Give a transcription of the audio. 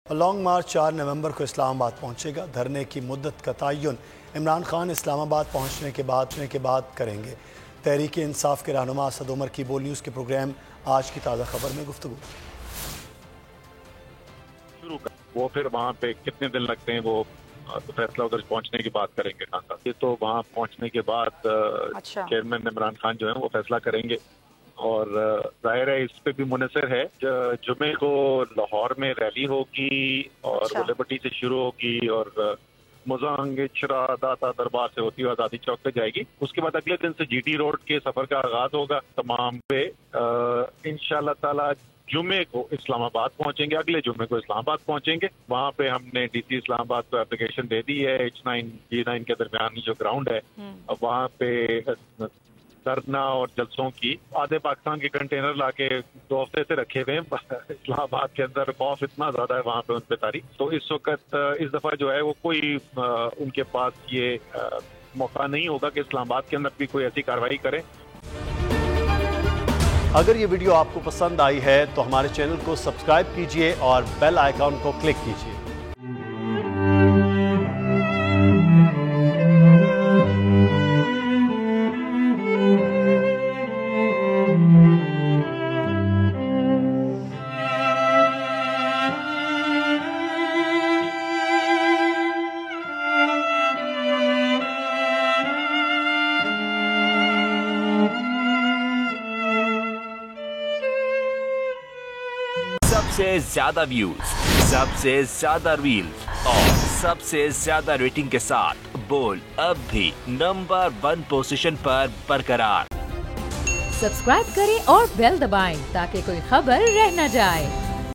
Long मार्च 4 नवंबर को इस्लामाबाद पहुंचेगा। धरने की मुद्दत का तयन इमरान खान इस्लामाबाद पहुंचने के बाद करेंगे। तहरीक इंसाफ के रहनुमा असद उमर की बोल न्यूज़ के प्रोग्राम आज की ताज़ा खबर में गुफ्तगू शुरू कर, वो फिर वहाँ पे कितने दिन लगते हैं वो तो फैसला उधर पहुंचने की बात करेंगे खान साहब। ये तो वहाँ पहुंचने के बाद चेयरमैन इमरान खान जो है वो फैसला करेंगे और जाहिर है इस पे भी मुनसर है। जुमे को लाहौर में रैली होगी और गुलेबट्टी से शुरू होगी और मुजांग चिरा दाता दरबार से होती हुई आजादी चौक पे जाएगी। उसके बाद अगले दिन से जीटी रोड के सफर का आगाज होगा। तमाम पे इंशाल्लाह ताला जुमे को इस्लामाबाद पहुंचेंगे, अगले जुमे को इस्लामाबाद पहुंचेंगे। वहाँ पे हमने डीसी इस्लामाबाद को एप्लीकेशन दे दी है। H9 G9 के दरमियान जो ग्राउंड है वहाँ पे धरना और जलसों की आधे पाकिस्तान के कंटेनर लाके 2 हफ्ते से रखे हुए हैं इस्लामाबाद के अंदर। खौफ इतना ज्यादा है वहाँ पे उन पे तारीख। तो इस वक्त इस दफा जो है वो कोई उनके पास ये मौका नहीं होगा कि इस्लामाबाद के अंदर भी कोई ऐसी कार्रवाई करे। अगर ये वीडियो आपको पसंद आई है तो हमारे चैनल को सब्सक्राइब कीजिए और बेल आइकॉन को क्लिक कीजिए। सबसे ज्यादा व्यूज, सबसे ज्यादा रील्स और सबसे ज्यादा रेटिंग के साथ बोल अब भी नंबर 1 पोजीशन पर बरकरार। सब्सक्राइब करें और बेल दबाएं ताकि कोई खबर रह न जाए।